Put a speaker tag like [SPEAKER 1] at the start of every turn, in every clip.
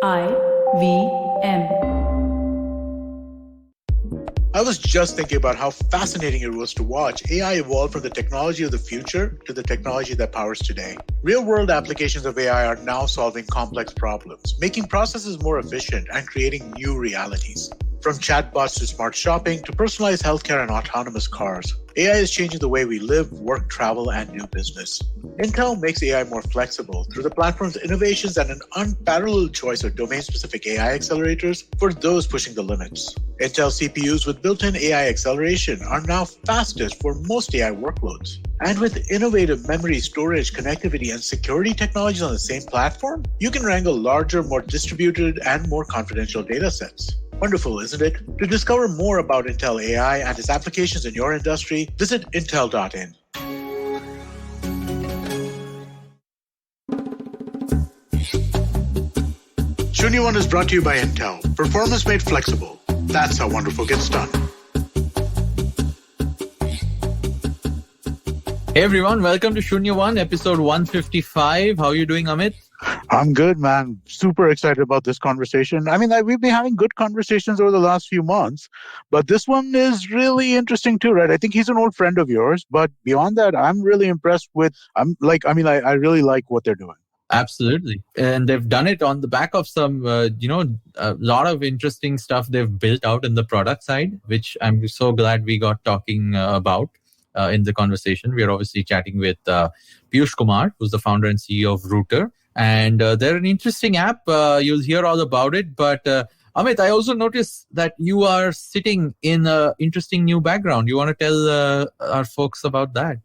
[SPEAKER 1] IVM.
[SPEAKER 2] I was just thinking about how fascinating it was to watch AI evolve from the technology of the future to the technology that powers today. Real-world applications of AI are now solving complex problems, making processes more efficient and creating new realities. From chatbots to smart shopping to personalized healthcare and autonomous cars, AI is changing the way we live, work, travel, and do business. Intel makes AI more flexible through the platform's innovations and an unparalleled choice of domain-specific AI accelerators for those pushing the limits. Intel CPUs with built-in AI acceleration are now fastest for most AI workloads. And with innovative memory, storage, connectivity, and security technologies on the same platform, you can wrangle larger, more distributed, and more confidential data sets. Wonderful, isn't it? To discover more about Intel AI and its applications in your industry, visit intel.in. Shunya One is brought to you by Intel. Performance made flexible. That's how wonderful gets done.
[SPEAKER 3] Hey everyone, welcome to Shunya One, episode 155. How are you doing, Amit?
[SPEAKER 4] I'm good, man. Super excited about this conversation. I mean, we've been having good conversations over the last few months, but this one is really interesting too, right? I think he's an old friend of yours, but beyond that, I'm really impressed with, I really like what they're doing.
[SPEAKER 3] Absolutely. And they've done it on the back of some, a lot of interesting stuff they've built out in the product side, which I'm so glad we got talking about in the conversation. We're obviously chatting with Piyush Kumar, who's the founder and CEO of Router. And they're an interesting app. You'll hear all about it. But Amit, I also noticed that you are sitting in an interesting new background. You want to tell our folks about that?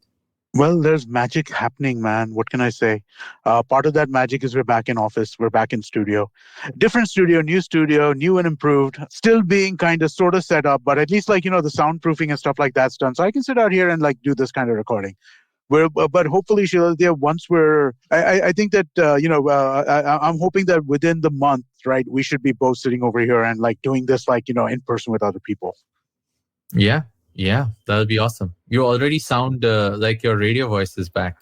[SPEAKER 4] Well, there's magic happening, man. What can I say? Part of that magic is we're back in office. We're back in studio. Different studio, new and improved. Still being kind of sort of set up, but at least the soundproofing and stuff like that's done. So I can sit out here and do this kind of recording. But hopefully, Shiladitya, once I think that, I'm hoping that within the month, right, we should be both sitting over here and doing this, in person with other people.
[SPEAKER 3] Yeah, that'll be awesome. You already sound like your radio voice is back.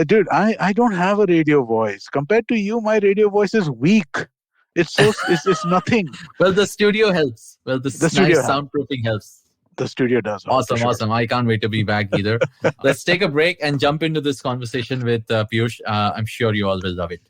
[SPEAKER 4] Dude, I don't have a radio voice. Compared to you, my radio voice is weak. It's it's nothing.
[SPEAKER 3] Well, the studio helps. Well, the studio nice soundproofing helps.
[SPEAKER 4] The studio does.
[SPEAKER 3] Awesome. I can't wait to be back either. Let's take a break and jump into this conversation with Piyush. I'm sure you all will love it.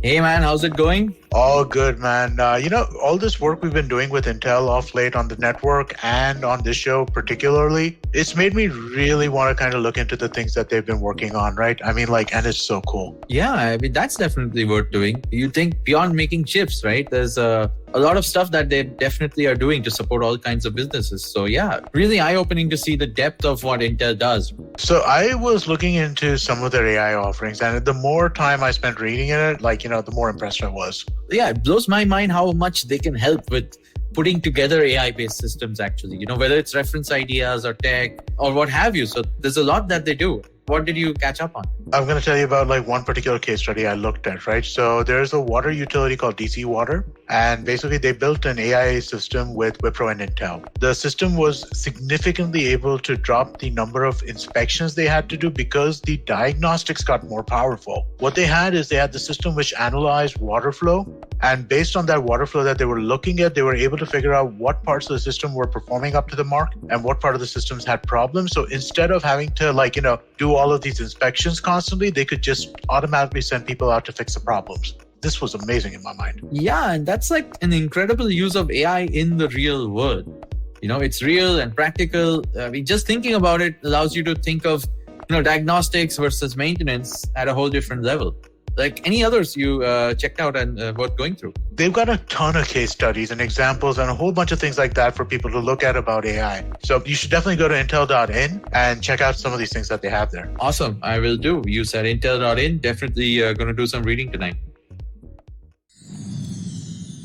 [SPEAKER 3] Hey man, how's it going?
[SPEAKER 2] All good, man. All this work we've been doing with Intel off late on the network and on this show particularly, it's made me really want to kind of look into the things that they've been working on, right? I mean, and it's so cool.
[SPEAKER 3] Yeah, I mean, that's definitely worth doing. You think beyond making chips, right? There's a lot of stuff that they definitely are doing to support all kinds of businesses. So yeah, really eye-opening to see the depth of what Intel does.
[SPEAKER 2] So I was looking into some of their AI offerings, and the more time I spent reading in it, the more impressed I was.
[SPEAKER 3] Yeah, it blows my mind how much they can help with putting together AI-based systems, actually. Whether it's reference ideas or tech or what have you. So there's a lot that they do. What did you catch up on?
[SPEAKER 2] I'm going to tell you about one particular case study I looked at, right? So there's a water utility called DC Water, and basically they built an AI system with Wipro and Intel. The system was significantly able to drop the number of inspections they had to do because the diagnostics got more powerful. What they had the system which analyzed water flow, and based on that water flow that they were looking at, they were able to figure out what parts of the system were performing up to the mark and what part of the systems had problems. So instead of having to do all of these inspections constantly, they could just automatically send people out to fix the problems. This was amazing in my mind.
[SPEAKER 3] Yeah, and that's an incredible use of AI in the real world. It's real and practical. I mean, just thinking about it allows you to think of, diagnostics versus maintenance at a whole different level. Like any others you checked out and worth going through?
[SPEAKER 2] They've got a ton of case studies and examples and a whole bunch of things like that for people to look at about AI. So you should definitely go to intel.in and check out some of these things that they have there.
[SPEAKER 3] Awesome. I will do. You said intel.in. Definitely going to do some reading tonight.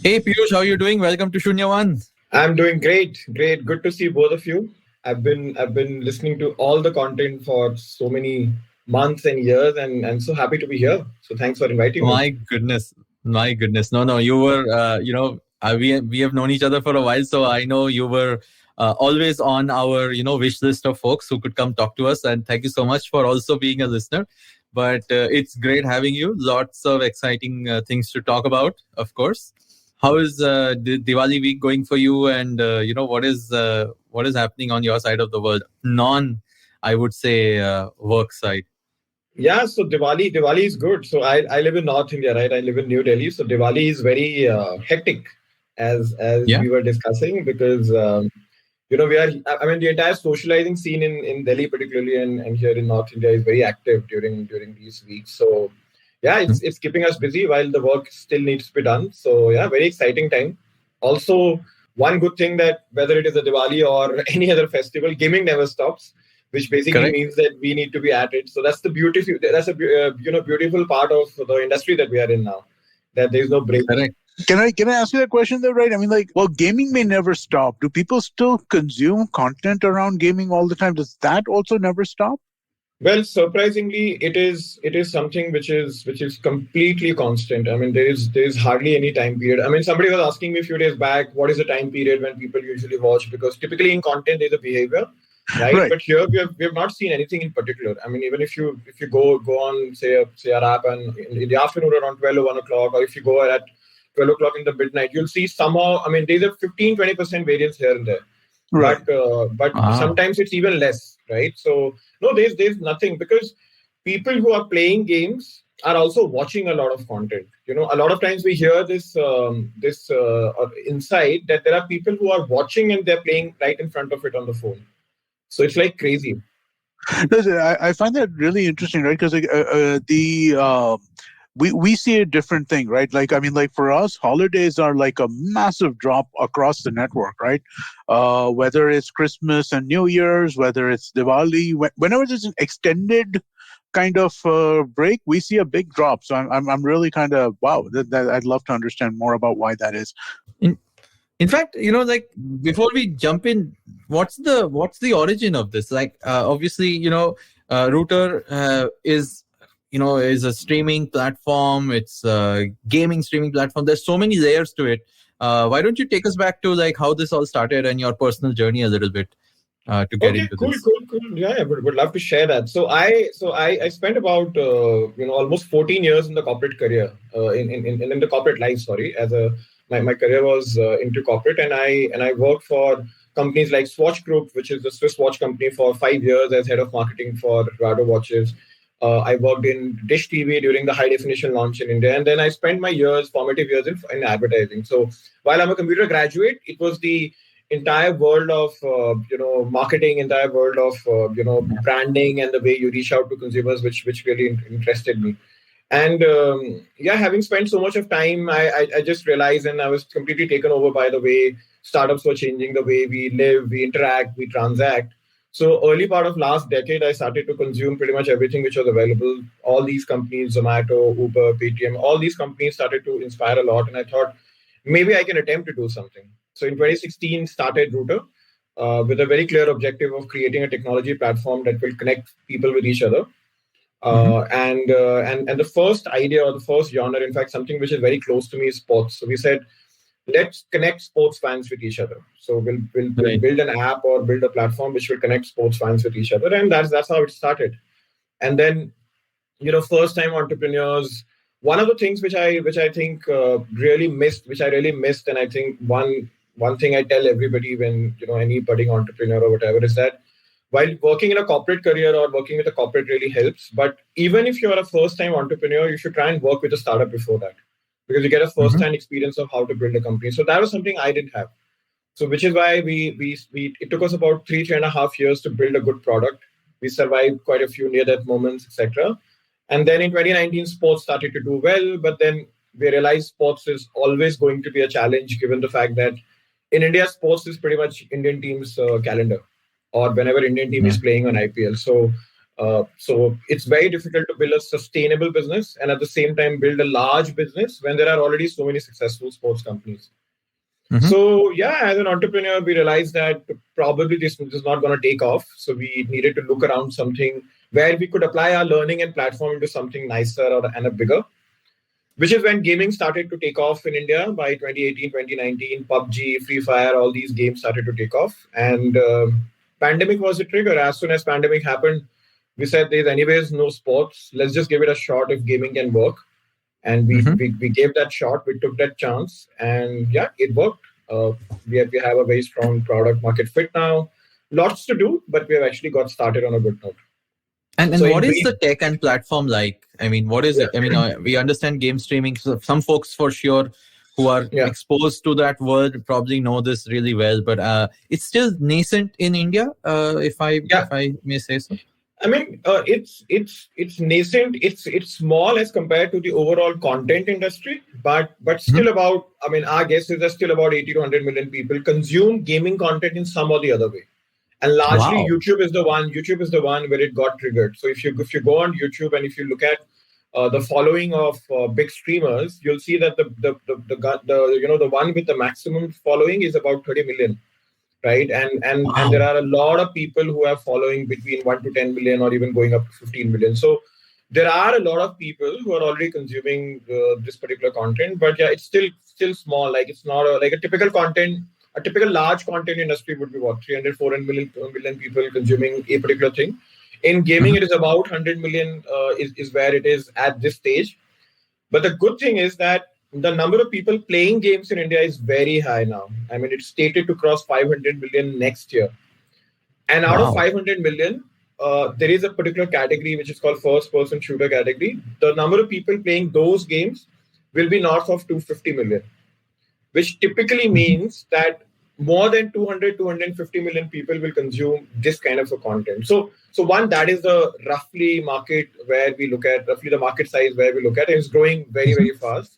[SPEAKER 3] Hey Piyush, how are you doing? Welcome to Shunya One.
[SPEAKER 5] I'm doing great. Good to see both of you. I've been listening to all the content for so many months and years, and so happy to be here. So thanks for inviting me.
[SPEAKER 3] My goodness. No, you were, we have known each other for a while, so I know you were always on our, wish list of folks who could come talk to us. And thank you so much for also being a listener. But it's great having you. Lots of exciting things to talk about, of course. How is Diwali week going for you? And what is happening on your side of the world? I would say, work side.
[SPEAKER 5] Yeah, so Diwali is good. So I live in North India, right? I live in New Delhi. So Diwali is very hectic, as
[SPEAKER 3] Yeah.
[SPEAKER 5] we were discussing, because we are. I mean, the entire socializing scene in Delhi, particularly, and here in North India, is very active during these weeks. So yeah, it's keeping us busy while the work still needs to be done. So yeah, very exciting time. Also, one good thing that whether it is a Diwali or any other festival, gaming never stops, which basically
[SPEAKER 3] Correct.
[SPEAKER 5] means that we need to be at it. So that's the beautiful. That's a beautiful part of the industry that we are in now. That there is no break.
[SPEAKER 3] Correct.
[SPEAKER 4] Can I ask you that question though, right? I mean, like, well, gaming may never stop. Do people still consume content around gaming all the time? Does that also never stop?
[SPEAKER 5] Well, surprisingly, it is something which is completely constant. I mean, there is hardly any time period. I mean, somebody was asking me a few days back, what is the time period when people usually watch? Because typically in content there's a behavior, right? But here we have not seen anything in particular. I mean, even if you go on say our app and in the afternoon around 12 or 1 o'clock, or if you go at 12 o'clock in the midnight, you'll see somehow. I mean, there's a 15-20% variance here and there.
[SPEAKER 4] Right.
[SPEAKER 5] But sometimes it's even less, right? So no, there's nothing, because people who are playing games are also watching a lot of content. A lot of times we hear this insight that there are people who are watching and they're playing right in front of it on the phone. So it's like crazy.
[SPEAKER 4] Listen, I find that really interesting, right? Because we see a different thing, right? Like, I mean, like for us, holidays are like a massive drop across the network, right? Whether it's Christmas and New Year's, whether it's Diwali, whenever there's an extended kind of break, we see a big drop. So I'm really kind of wow. That I'd love to understand more about why that is.
[SPEAKER 3] In fact, like before we jump in, what's the origin of this? Like, obviously, Router is a streaming platform. It's a gaming streaming platform. There's so many layers to it. Why don't you take us back to like how this all started and your personal journey a little bit to get into
[SPEAKER 5] Cool,
[SPEAKER 3] this?
[SPEAKER 5] cool. Yeah, I would love to share that. So I spent about almost 14 years in the corporate career, in the corporate life. Sorry, my career was into corporate, and I worked for companies like Swatch Group, which is a Swiss watch company, for 5 years as head of marketing for Rado watches. I worked in Dish TV during the high definition launch in India, and then I spent my formative years in advertising. So while I'm a computer graduate, it was the entire world of marketing, entire world of branding, and the way you reach out to consumers, which really interested me. And having spent so much of time, I just realized, and I was completely taken over by the way startups were changing the way we live, we interact, we transact. So early part of last decade, I started to consume pretty much everything which was available. All these companies, Zomato, Uber, Paytm, all these companies started to inspire a lot. And I thought, maybe I can attempt to do something. So in 2016, started Router with a very clear objective of creating a technology platform that will connect people with each other. And the first idea, or the first genre, in fact, something which is very close to me, is sports. So we said, let's connect sports fans with each other. So we'll build an app or build a platform which will connect sports fans with each other, and that's how it started. And then, first time entrepreneurs. One of the things which I think really missed, and I think one thing I tell everybody when any budding entrepreneur or whatever is that while working in a corporate career or working with a corporate really helps, but even if you're a first time entrepreneur, you should try and work with a startup before that, because you get a first hand experience of how to build a company. So that was something I didn't have. So which is why we it took us about 3.5 years to build a good product. We survived quite a few near death moments, etc. And then in 2019, sports started to do well, but then we realized sports is always going to be a challenge, given the fact that in India, sports is pretty much Indian team's calendar, or whenever Indian team is playing on IPL. So it's very difficult to build a sustainable business and at the same time build a large business when there are already so many successful sports companies. So as an entrepreneur, we realized that probably this is not going to take off. So we needed to look around something where we could apply our learning and platform into something nicer and a bigger, which is when gaming started to take off in India by 2018, 2019. PUBG, Free Fire, all these games started to take off. And pandemic was a trigger. As soon as pandemic happened, We said there's anyways no sports. Let's just give it a shot if gaming can work. And we gave that shot. We took that chance, and yeah, it worked. We have a very strong product market fit now. Lots to do, but we have actually got started on a good note.
[SPEAKER 3] And what is the tech and platform like? I mean, what is it? I mean, we understand game streaming. So some folks for sure who are exposed to that world probably know this really well, but it's still nascent in India, if I may say so.
[SPEAKER 5] I mean, it's nascent. It's small as compared to the overall content industry, but still about. I mean, our guess is that still about 80 to 100 million people consume gaming content in some or the other way, and largely YouTube is the one. YouTube is the one where it got triggered. So if you go on YouTube and if you look at the following of big streamers, you'll see that the one with the maximum following is about 30 million. Right. And there are a lot of people who have following between 1 to 10 million or even going up to 15 million. So there are a lot of people who are already consuming this particular content. But yeah, it's still small. Like it's not like a typical content. A typical large content industry would be what, 300, 400 million people consuming a particular thing. In gaming, it is about 100 million is where it is at this stage. But the good thing is that the number of people playing games in India is very high now. I mean, it's stated to cross 500 million next year. And out of 500 million, there is a particular category which is called first-person shooter category. The number of people playing those games will be north of 250 million, which typically means that more than 250 million people will consume this kind of a content. So one, that is the roughly market where we look at, roughly the market size where we look at. It's growing very, very fast.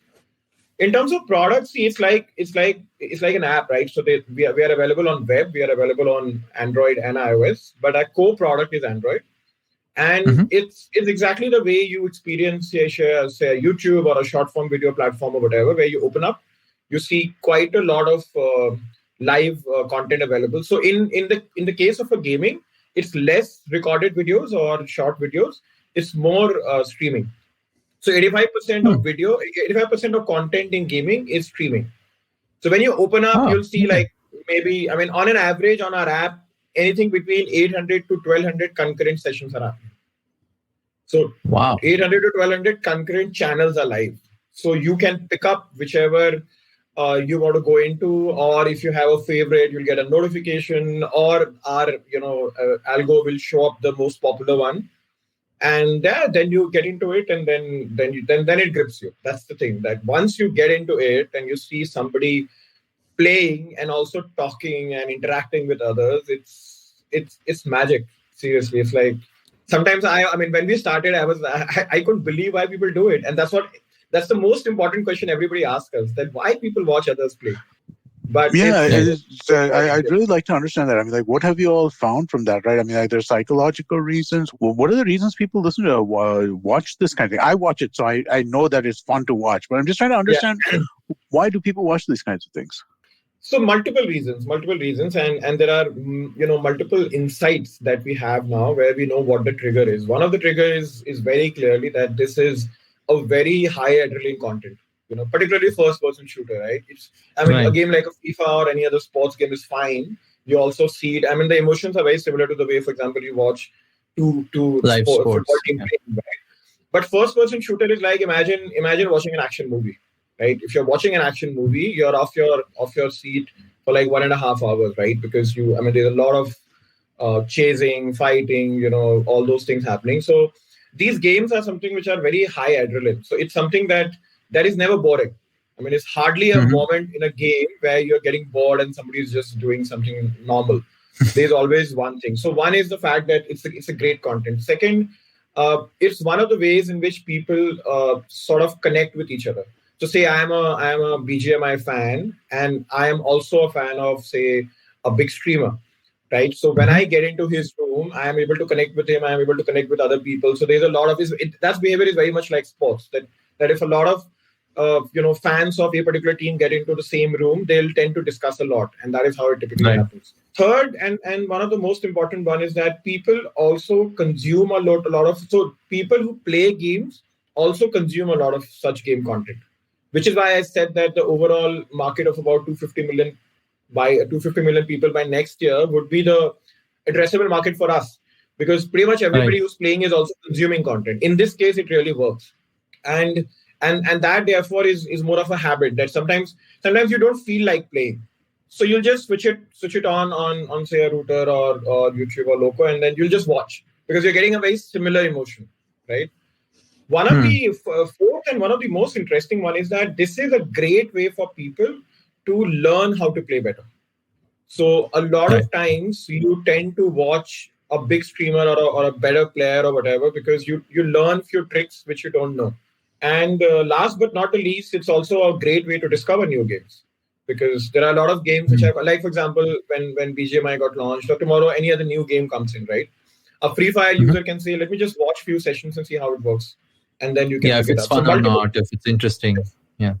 [SPEAKER 5] In terms of products, see, it's like an app, right? So we are available on web, we are available on Android and iOS, but our core product is Android, and it's exactly the way you experience say a YouTube or a short form video platform or whatever, where you open up, you see quite a lot of live content available. So in the case of a gaming, it's less recorded videos or short videos; it's more streaming. So 85% of video, 85% of content in gaming is streaming. So when you open up, you'll see like maybe, I mean, on an average on our app, anything between 800 to 1200 concurrent sessions are happening. So 800 to 1200 concurrent channels are live. So you can pick up whichever you want to go into, or if you have a favorite, you'll get a notification, or our algo will show up the most popular one. And then you get into it, and then it grips you. That's the thing, that once you get into it and you see somebody playing and also talking and interacting with others, it's magic. Seriously, it's like sometimes I mean, when we started, I couldn't believe why people do it, and that's the most important question everybody asks us: that why people watch others play. But
[SPEAKER 4] I'd really like to understand that. I mean, like, what have you all found from that, right? I mean, like, there's psychological reasons. Well, what are the reasons people listen to watch this kind of thing? I watch it, so I know that it's fun to watch. But I'm just trying to understand why do people watch these kinds of things?
[SPEAKER 5] So multiple reasons, and there are multiple insights that we have now where we know what the trigger is. One of the triggers is very clearly that this is a very high adrenaline content. Particularly first-person shooter, right? A game like a FIFA or any other sports game is fine. You also see it. I mean, the emotions are very similar to the way, for example, you watch two
[SPEAKER 3] live sports
[SPEAKER 5] football team playing, right? But first-person shooter is like imagine watching an action movie, right? If you're watching an action movie, you're off your seat for like 1.5 hours, right? Because there's a lot of chasing, fighting, all those things happening. So these games are something which are very high adrenaline. So it's something that is never boring. I mean, it's hardly a moment in a game where you're getting bored and somebody's just doing something normal. There's always one thing. So one is the fact that it's a great content. Second, it's one of the ways in which people sort of connect with each other. So say I am a BGMI fan, and I am also a fan of, say, a big streamer, right? So when I get into his room, I am able to connect with him. I am able to connect with other people. So there's a lot of that behavior is very much like sports. That if a lot of fans of a particular team get into the same room, they'll tend to discuss a lot, and that is how it typically happens. Third, and one of the most important one is that people also consume a lot of. So people who play games also consume a lot of such game content, which is why I said that the overall market of about 250 million people by next year would be the addressable market for us. because pretty much everybody who's playing is also consuming content. In this case, it really works. And that therefore is more of a habit that sometimes you don't feel like playing. So you'll just switch it on say a router or YouTube or Loco, and then you'll just watch because you're getting a very similar emotion, right? One of the fourth and one of the most interesting one is that this is a great way for people to learn how to play better. So a lot of times you tend to watch a big streamer or a better player or whatever because you learn few tricks which you don't know. And last but not the least, it's also a great way to discover new games because there are a lot of games which have, like for example, when BGMI got launched or tomorrow any other new game comes in, right? A Free Fire user can say, let me just watch few sessions and see how it works. And then you can
[SPEAKER 3] if it's fun or not, if it's interesting.
[SPEAKER 5] Yes.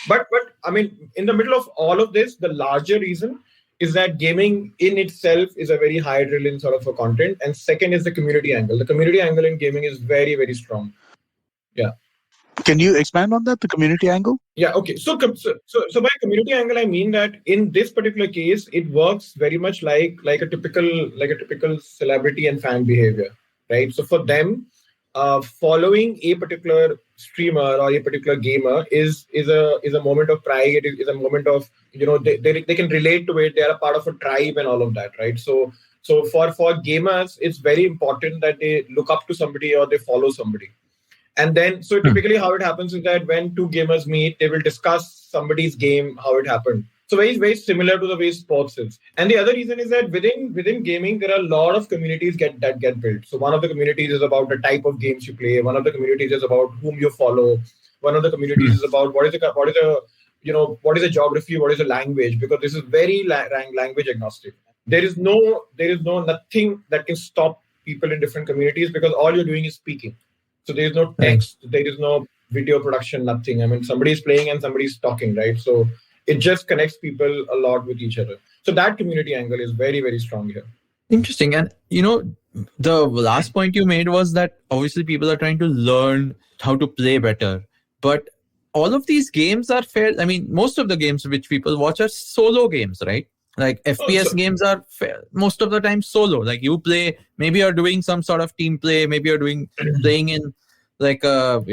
[SPEAKER 5] But I mean, in the middle of all of this, the larger reason is that gaming in itself is a very high adrenaline sort of a content. And second is the community angle. The community angle in gaming is very, very strong. Yeah.
[SPEAKER 4] Can you expand on that, the community angle?
[SPEAKER 5] Yeah, okay. So by community angle, I mean that in this particular case, it works very much like a typical celebrity and fan behavior, right? So for them, following a particular streamer or a particular gamer is a moment of pride. It is a moment of, they can relate to it. They are a part of a tribe and all of that, right? So for gamers, it's very important that they look up to somebody or they follow somebody. And then, so typically how it happens is that when two gamers meet, they will discuss somebody's game, how it happened. So very, very similar to the way sports is. And the other reason is that within gaming, there are a lot of communities that get built. So one of the communities is about the type of games you play. One of the communities is about whom you follow. One of the communities is about what is the geography, what is the language, because this is very language agnostic. There is nothing that can stop people in different communities because all you're doing is speaking. So there is no text, there is no video production, nothing. I mean, somebody's playing and somebody's talking, right? So it just connects people a lot with each other. So that community angle is very, very strong here.
[SPEAKER 3] Interesting. And, the last point you made was that obviously people are trying to learn how to play better. But all of these games are fair. I mean, most of the games which people watch are solo games, right? Like FPS games are most of the time solo. Like you play, maybe you're doing some sort of team play, maybe you're playing in like a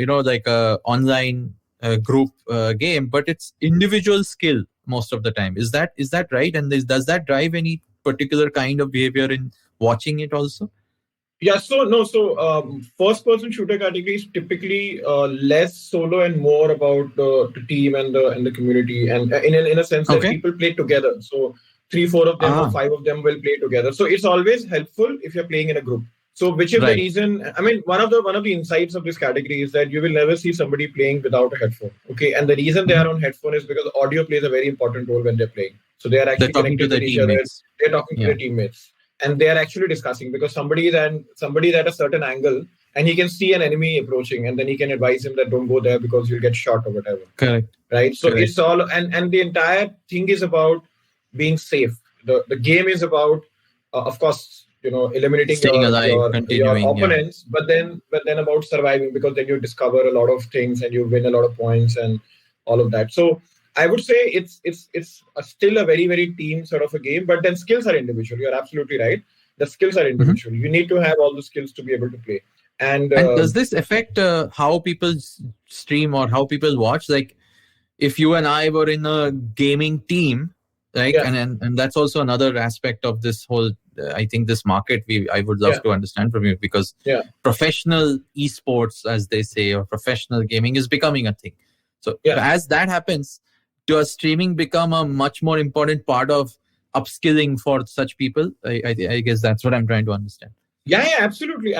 [SPEAKER 3] online group game, but it's individual skill most of the time. Is that right? And does that drive any particular kind of behavior in watching it also?
[SPEAKER 5] Yeah, first person shooter category is typically less solo and more about the team and the community, and in a sense that people play together. So 3-4 of them or 5 of them will play together. So it's always helpful if you're playing in a group. So which is the reason, I mean, one of the insights of this category is that you will never see somebody playing without a headphone. Okay. And the reason they are on headphone is because audio plays a very important role when they're playing. So they are actually connected to each other. They're talking to their teammates. And they are actually discussing because somebody is at a certain angle and he can see an enemy approaching and then he can advise him that don't go there because you'll get shot or whatever.
[SPEAKER 3] Correct.
[SPEAKER 5] Right. So it's all, and the entire thing is about being safe. The game is about, of course, eliminating your opponents, but then about surviving, because then you discover a lot of things and you win a lot of points and all of that. So I would say it's still a very, very team sort of a game, but then skills are individual. You're absolutely right. The skills are individual. You need to have all the skills to be able to play. And
[SPEAKER 3] does this affect how people stream or how people watch? Like if you and I were in a gaming team, right? Yeah. And that's also another aspect of this whole, I think this market I would love to understand from you, because professional esports, as they say, or professional gaming is becoming a thing. So as that happens, does streaming become a much more important part of upskilling for such people? I guess that's what I'm trying to understand.
[SPEAKER 5] Yeah, absolutely.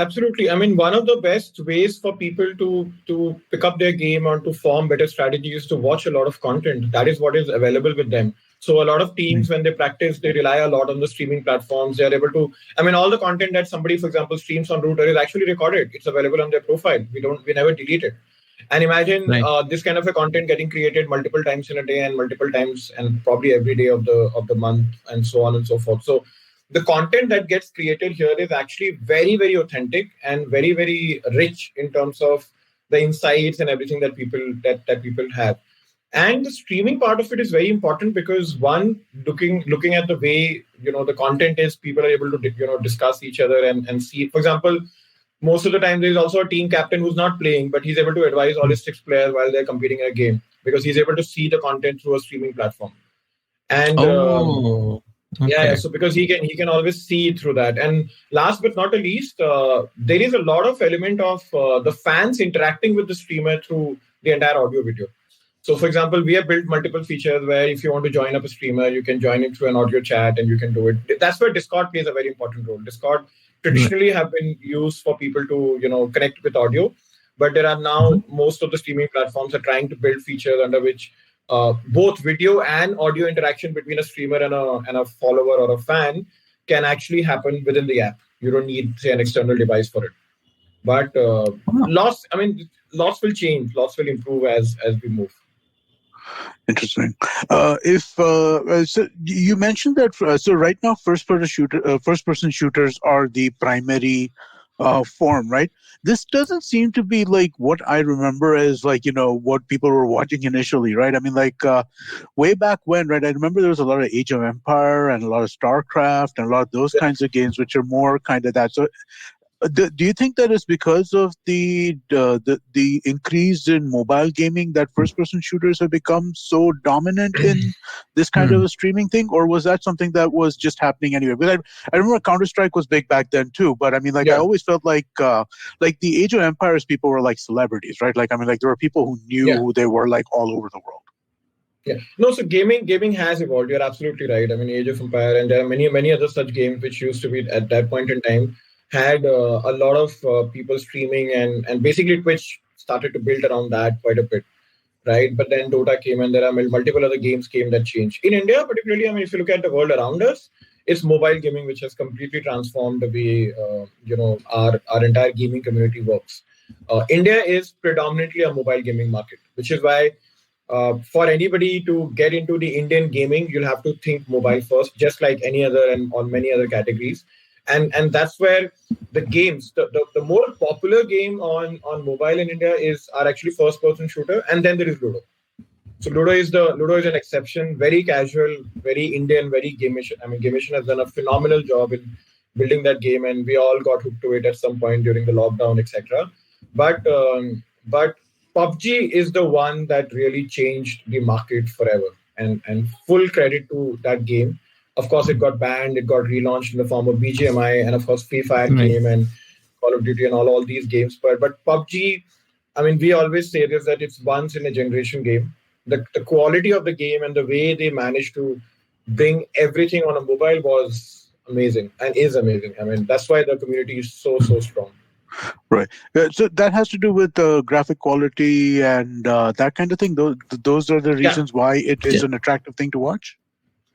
[SPEAKER 5] I mean, one of the best ways for people to pick up their game or to form better strategies is to watch a lot of content. That is what is available with them. So a lot of teams, when they practice, they rely a lot on the streaming platforms. They are able to, I mean, all the content that somebody, for example, streams on Router is actually recorded. It's available on their profile. We never delete it. And imagine this kind of a content getting created multiple times in a day and multiple times and probably every day of the month and so on and so forth. So the content that gets created here is actually very, very authentic and very, very rich in terms of the insights and everything that people have. And the streaming part of it is very important because one, looking at the way, the content is, people are able to, discuss each other and see. For example, most of the time there's also a team captain who's not playing, but he's able to advise all his 6 players while they're competing in a game because he's able to see the content through a streaming platform. And
[SPEAKER 3] okay.
[SPEAKER 5] so because he can always see through that. And last but not the least, there is a lot of element of the fans interacting with the streamer through the entire audio video. So, for example, we have built multiple features where if you want to join up a streamer, you can join him through an audio chat and you can do it. That's where Discord plays a very important role. Discord traditionally have been used for people to, connect with audio. But there are now most of the streaming platforms are trying to build features under which both video and audio interaction between a streamer and a follower or a fan can actually happen within the app. You don't need, say, an external device for it. But lots will change. Lots will improve as we move.
[SPEAKER 4] Interesting. So you mentioned that. So right now, first-person shooters are the primary form, right? This doesn't seem to be like what I remember as what people were watching initially, right? I mean, way back when, right? I remember there was a lot of Age of Empire and a lot of StarCraft and a lot of those kinds of games, which are more kind of that. So. Do you think that is because of the increase in mobile gaming that first-person shooters have become so dominant in this kind of a streaming thing, or was that something that was just happening anyway? But I remember Counter-Strike was big back then too. But I mean, I always felt like the Age of Empires people were like celebrities, right? There were people who knew who they were all over the world.
[SPEAKER 5] Yeah. No, so gaming has evolved. You're absolutely right. I mean, Age of Empire, and there are many other such games which used to be at that point in time. Had a lot of people streaming and basically Twitch started to build around that quite a bit, right? But then Dota came and there are multiple other games came that changed. In India particularly, I mean, if you look at the world around us, it's mobile gaming which has completely transformed the way, our entire gaming community works. India is predominantly a mobile gaming market, which is why for anybody to get into the Indian gaming, you'll have to think mobile first, just like any other and on many other categories. And that's where the games, the more popular game on mobile in India are actually first-person shooter, and then there is Ludo. So Ludo is an exception, very casual, very Indian, very gamish. I mean, Gamation has done a phenomenal job in building that game, and we all got hooked to it at some point during the lockdown, etc. But PUBG is the one that really changed the market forever, and full credit to that game. Of course, it got banned, it got relaunched in the form of BGMI, and of course, Free Fire came and Call of Duty and all these games. But PUBG, I mean, we always say this, that it's once in a generation game. The quality of the game and the way they managed to bring everything on a mobile was amazing and is amazing. I mean, that's why the community is so strong.
[SPEAKER 4] Right. So that has to do with graphic quality and that kind of thing. Those are the reasons why it is an attractive thing to watch.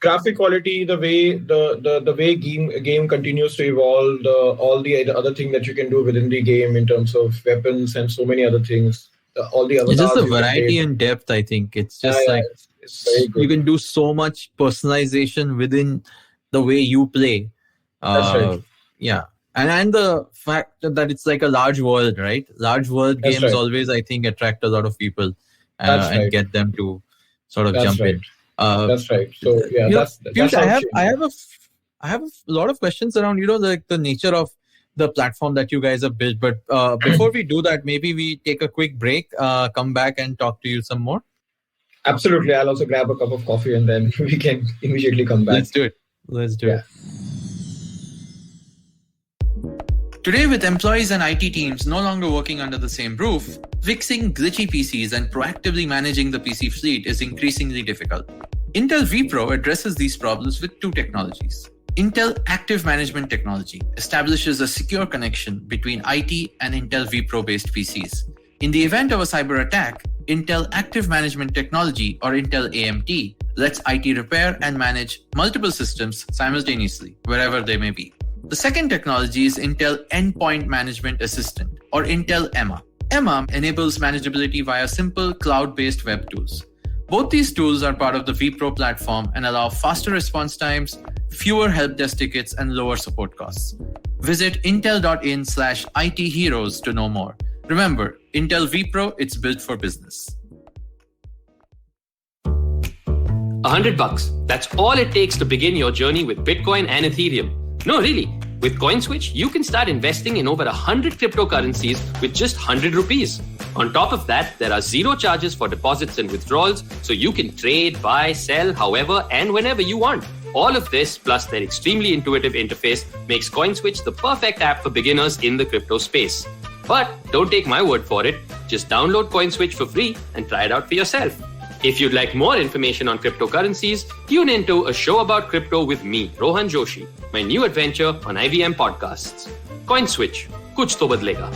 [SPEAKER 5] Graphic quality, the way the way game continues to evolve, all the other thing that you can do within the game in terms of weapons and so many other things. All the other.
[SPEAKER 3] It's just the variety and depth. I think it's just it's very good. You can do so much personalization within the way you play.
[SPEAKER 5] That's right.
[SPEAKER 3] Yeah, and the fact that it's like a large world, right? Large world games always, I think, attract a lot of people and get them to sort of jump in.
[SPEAKER 5] That's right. So that's
[SPEAKER 3] I have a lot of questions around the nature of the platform that you guys have built. But before we do that, maybe we take a quick break, come back and talk to you some more.
[SPEAKER 5] Absolutely. I'll also grab a cup of coffee and then we can immediately come back.
[SPEAKER 3] Let's do it. Today, with employees and IT teams no longer working under the same roof, fixing glitchy PCs and proactively managing the PC fleet is increasingly difficult. Intel vPro addresses these problems with two technologies. Intel Active Management Technology establishes a secure connection between IT and Intel vPro-based PCs. In the event of a cyber attack, Intel Active Management Technology, or Intel AMT, lets IT repair and manage multiple systems simultaneously, wherever they may be. The second technology is Intel Endpoint Management Assistant, or Intel EMA. EMA enables manageability via simple cloud-based web tools. Both these tools are part of the vPro platform and allow faster response times, fewer help desk tickets, and lower support costs. Visit intel.in/IT heroes to know more. Remember, Intel vPro, it's built for business.
[SPEAKER 1] $100. That's all it takes to begin your journey with Bitcoin and Ethereum. No, really. With CoinSwitch, you can start investing in over 100 cryptocurrencies with just 100 rupees. On top of that, there are zero charges for deposits and withdrawals, so you can trade, buy, sell, however and whenever you want. All of this, plus their extremely intuitive interface, makes CoinSwitch the perfect app for beginners in the crypto space. But don't take my word for it. Just download CoinSwitch for free and try it out for yourself. If you'd like more information on cryptocurrencies, tune into a show about crypto with me, Rohan Joshi, my new adventure on IVM Podcasts. CoinSwitch, kuch to badlega.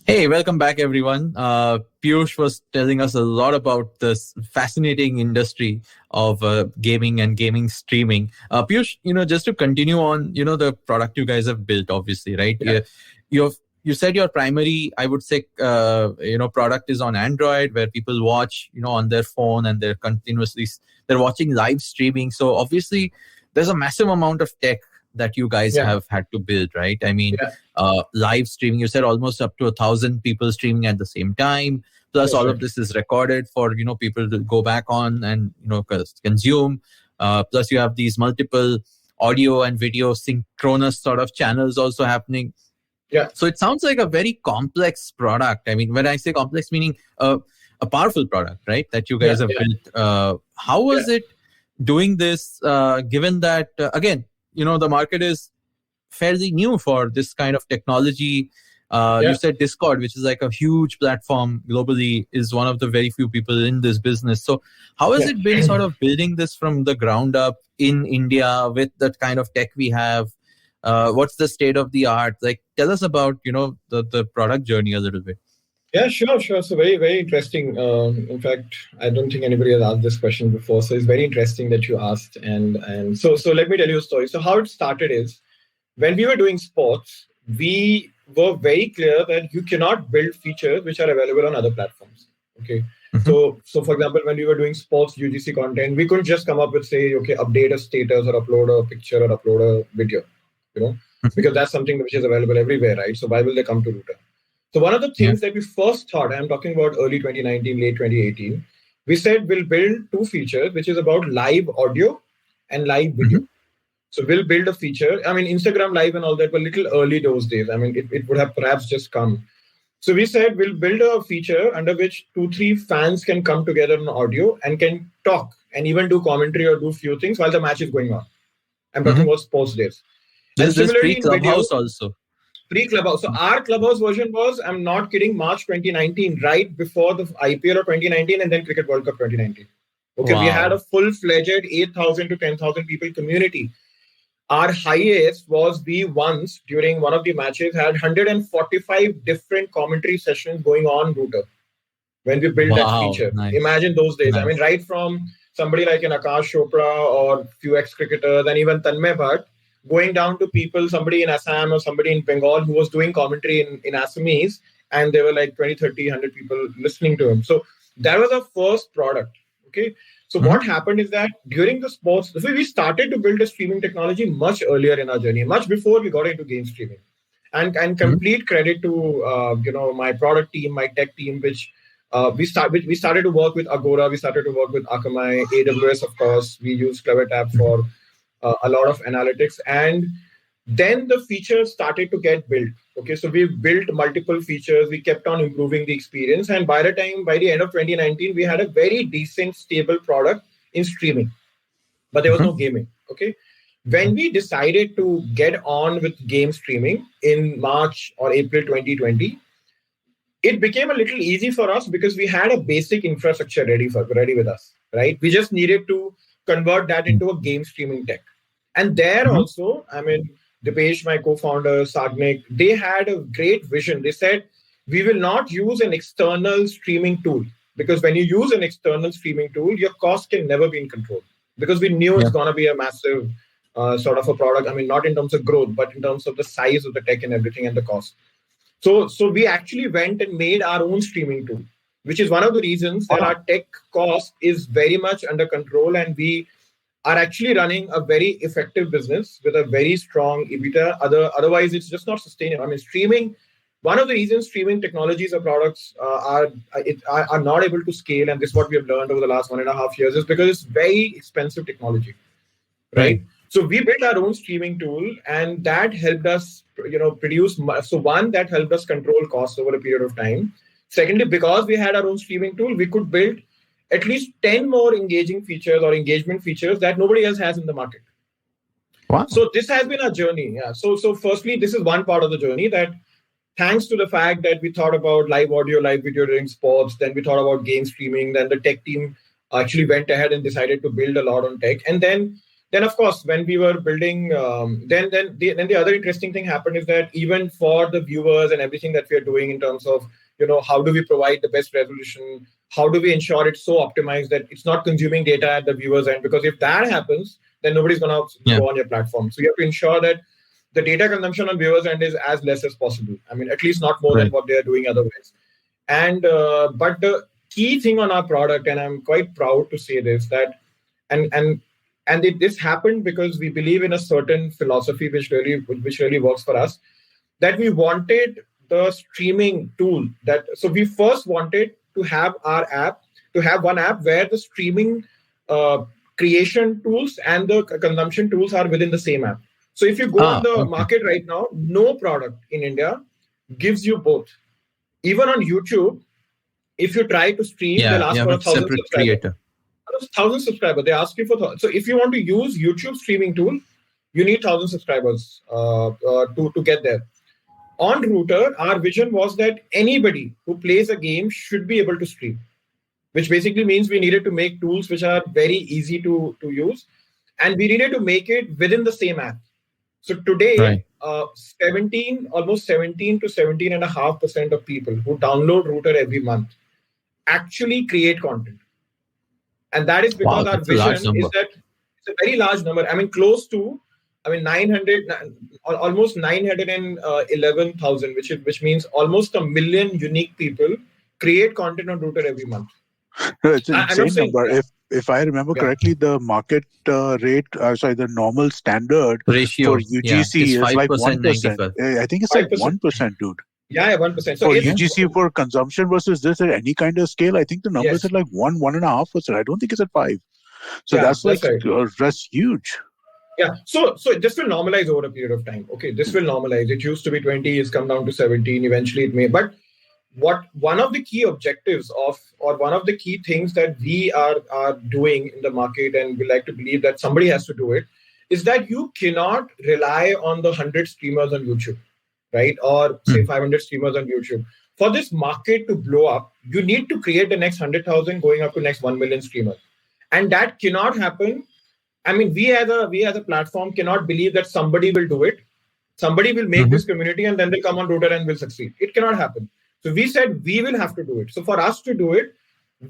[SPEAKER 3] Hey, welcome back, everyone. Piyush was telling us a lot about this fascinating industry of gaming and gaming streaming. Piyush, just to continue on, the product you guys have built, obviously, right? Yeah. You said your primary, I would say, product is on Android, where people watch, on their phone, and they're watching live streaming. So obviously, there's a massive amount of tech that you guys have had to build, right? I mean, live streaming, you said almost up to 1,000 people streaming at the same time. Plus, all of this is recorded for, people to go back on and, consume. Plus, you have these multiple audio and video synchronous sort of channels also happening.
[SPEAKER 5] Yeah.
[SPEAKER 3] So it sounds like a very complex product. I mean, when I say complex, meaning a powerful product, right? That you guys have built. How was it doing this, given that, again, the market is fairly new for this kind of technology. You said Discord, which is like a huge platform globally, is one of the very few people in this business. So how has it been sort of building this from the ground up in India with that kind of tech we have? What's the state of the art? Like, tell us about, the product journey a little bit.
[SPEAKER 5] Yeah, sure. So very, very interesting. In fact, I don't think anybody has asked this question before. So it's very interesting that you asked. And so let me tell you a story. So how it started is, when we were doing sports, we were very clear that you cannot build features which are available on other platforms. Okay. Mm-hmm. So for example, when we were doing sports UGC content, we couldn't just come up with, say, okay, update a status or upload a picture or upload a video, because that's something which is available everywhere, right? So why will they come to Router? So one of the things that we first thought, I'm talking about early 2019, late 2018, we said we'll build two features, which is about live audio and live video. Mm-hmm. So we'll build a feature. I mean, Instagram Live and all that were a little early those days. I mean, it would have perhaps just come. So we said we'll build a feature under which 2-3 fans can come together on audio and can talk and even do commentary or do few things while the match is going on. I'm talking about sports days.
[SPEAKER 3] There's this pre-Clubhouse also.
[SPEAKER 5] Pre-Clubhouse. So our Clubhouse version was, I'm not kidding, March 2019, right before the IPL of 2019 and then Cricket World Cup 2019. Okay, we had a full-fledged 8,000 to 10,000 people community. Our highest was we once, during one of the matches, had 145 different commentary sessions going on Router when we built that feature. Nice. Imagine those days. Nice. I mean, right from somebody like an Akash Chopra or few ex-cricketers and even Tanmay Bhatt, going down to people, somebody in Assam or somebody in Bengal who was doing commentary in Assamese, and there were like 20, 30, 100 people listening to him. So that was our first product. Okay. So what happened is that during the sports, so we started to build a streaming technology much earlier in our journey, much before we got into game streaming. And complete credit to my product team, my tech team, which we started to work with Agora, we started to work with Akamai, AWS, of course. We use CleverTap for a lot of analytics, and then the features started to get built. Okay, so we built multiple features. We kept on improving the experience, and by the end of 2019, we had a very decent, stable product in streaming, but there was no gaming. Okay, when we decided to get on with game streaming in March or April 2020, it became a little easy for us because we had a basic infrastructure ready with us. Right, we just needed to convert that into a game streaming tech. And there also, I mean, Dipesh, my co-founder, Sagnik, they had a great vision. They said, we will not use an external streaming tool, because when you use an external streaming tool, your cost can never be in control, because we knew it's going to be a massive sort of a product. I mean, not in terms of growth, but in terms of the size of the tech and everything and the cost. So we actually went and made our own streaming tool, which is one of the reasons that our tech cost is very much under control, and we are actually running a very effective business with a very strong EBITDA. Otherwise, it's just not sustainable. I mean, streaming one of the reasons streaming technologies or products are not able to scale, and this is what we have learned over the last 1.5 years, is because it's very expensive technology, right? So we built our own streaming tool, and that helped us, produce. So one, that helped us control costs over a period of time. Secondly, because we had our own streaming tool, we could build at least 10 more engaging features or engagement features that nobody else has in the market.
[SPEAKER 3] Wow.
[SPEAKER 5] So this has been our journey. Yeah. So firstly, this is one part of the journey, that thanks to the fact that we thought about live audio, live video during sports, then we thought about game streaming, then the tech team actually went ahead and decided to build a lot on tech. And then of course, when we were building, then the other interesting thing happened is that even for the viewers and everything that we are doing in terms of, how do we provide the best resolution? How do we ensure it's so optimized that it's not consuming data at the viewer's end? Because if that happens, then nobody's going to go on your platform. So you have to ensure that the data consumption on viewers' end is as less as possible. I mean, at least not more than what they are doing otherwise. And but the key thing on our product, and I'm quite proud to say this, that this happened because we believe in a certain philosophy which really works for us, that we wanted the streaming tool so we first wanted to have one app where the streaming creation tools and the consumption tools are within the same app. So if you go on the market right now, no product in India gives you both. Even on YouTube, if you try to stream, they'll ask for 1,000 subscribers. 1,000 subscribers. They ask you for so if you want to use YouTube streaming tool, you need 1,000 subscribers to get there. On Router, our vision was that anybody who plays a game should be able to stream, which basically means we needed to make tools which are very easy to use, and we needed to make it within the same app. So today, almost 17 to 17.5% of people who download Router every month actually create content. And that is because our vision is that it's a very large number. I mean, almost 911,000, which means almost 1 million unique people create content on Router every month.
[SPEAKER 4] No, it's an insane number. If I remember correctly, the market rate, the normal standard
[SPEAKER 3] ratio
[SPEAKER 4] for UGC is like 1%. I think it's like 1%, dude.
[SPEAKER 5] Yeah, 1%. So
[SPEAKER 4] for UGC for consumption versus this at any kind of scale, I think the numbers are like 1.5%. I don't think it's at 5%. So that's huge.
[SPEAKER 5] Yeah. So this will normalize over a period of time. Okay, this will normalize. It used to be 20, it's come down to 17. Eventually, it may. But one of the key objectives or one of the key things that we are doing in the market, and we like to believe that somebody has to do it, is that you cannot rely on the 100 streamers on YouTube, right? Or say 500 streamers on YouTube. For this market to blow up, you need to create the next 100,000 going up to next 1 million streamers. And that cannot happen. I mean, we as a platform cannot believe that somebody will do it. Somebody will make this community and then they'll come on Router and will succeed. It cannot happen. So we said we will have to do it. So for us to do it,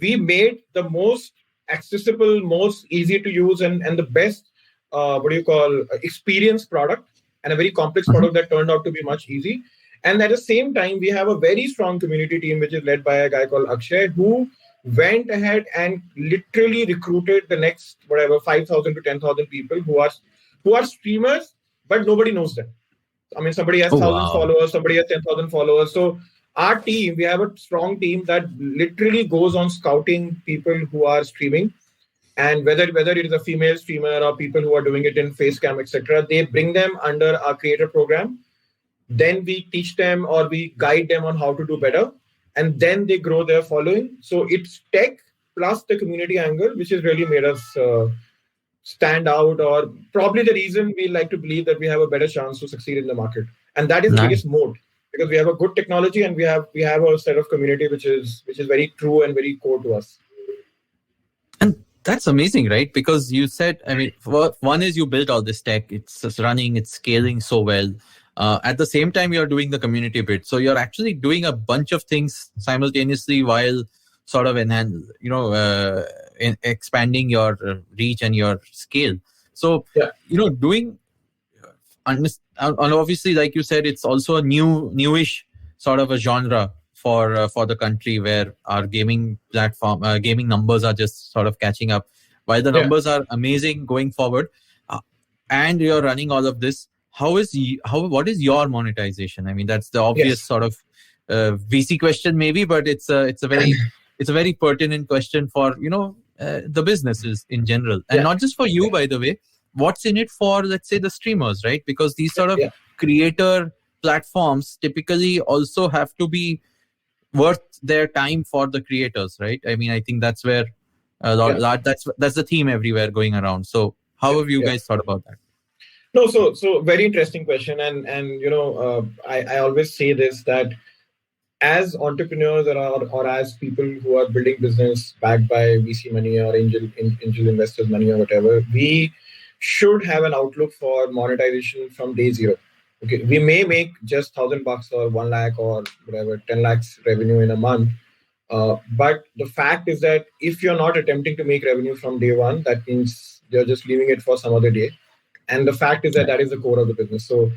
[SPEAKER 5] we made the most accessible, most easy to use and the best, experienced product, and a very complex product that turned out to be much easy. And at the same time, we have a very strong community team, which is led by a guy called Akshay, who went ahead and literally recruited the next 5,000 to 10,000 people who are streamers, but nobody knows them. I mean, somebody has 1,000 followers, somebody has 10,000 followers. So our team, we have a strong team that literally goes on scouting people who are streaming, and whether it is a female streamer or people who are doing it in face cam, etc., they bring them under our creator program. Then we teach them or we guide them on how to do better, and then they grow their following. So it's tech plus the community angle, which has really made us stand out, or probably the reason we like to believe that we have a better chance to succeed in the market. And that is the biggest moat, because we have a good technology and we have a set of community which is very true and very core to us.
[SPEAKER 3] And that's amazing, right? Because you said, I mean, one is you built all this tech, it's just running, it's scaling so well. At the same time, you're doing the community bit. So you're actually doing a bunch of things simultaneously while sort of expanding your reach and your scale. So, doing, and obviously, like you said, it's also a newish sort of a genre for the country, where our gaming platform, gaming numbers are just sort of catching up. While the numbers are amazing going forward, and you're running all of this, what is your monetization? I mean, that's the obvious sort of VC question, maybe, but it's a very pertinent question for the businesses in general, and not just for you, by the way. What's in it for, let's say, the streamers, right? Because these sort of creator platforms typically also have to be worth their time for the creators, right? I mean, I think that's where that's the theme everywhere going around. So how have you guys thought about that?
[SPEAKER 5] No, so very interesting question, and I always say this, that as entrepreneurs or as people who are building business backed by VC money or angel investors money or whatever, we should have an outlook for monetization from day zero. Okay, we may make just $1,000 or 1 lakh or whatever, 10 lakhs revenue in a month. But the fact is that if you're not attempting to make revenue from day one, that means you're just leaving it for some other day. And the fact is that is the core of the business. So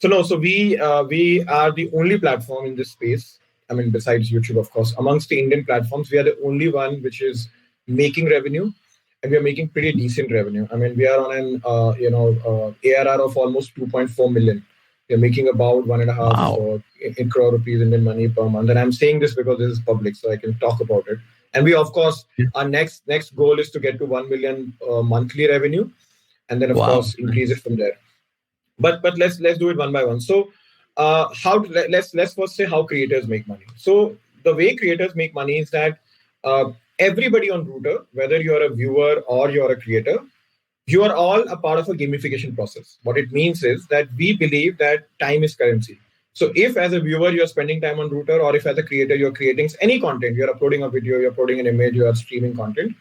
[SPEAKER 5] we are the only platform in this space. I mean, besides YouTube, of course, amongst the Indian platforms, we are the only one which is making revenue, and we are making pretty decent revenue. I mean, we are on an ARR of almost 2.4 million. We are making about 1.5 crore rupees Indian money per month. And I'm saying this because this is public, so I can talk about it. And we, of course, our next goal is to get to 1 million monthly revenue, and then of course increase it from there. But let's do it one by one. So let's first say how creators make money. So the way creators make money is that everybody on Router, whether you're a viewer or you're a creator, you are all a part of a gamification process. What it means is that we believe that time is currency. So if as a viewer you're spending time on Router, or if as a creator you're creating any content, you're uploading a video, you're uploading an image, you are streaming content,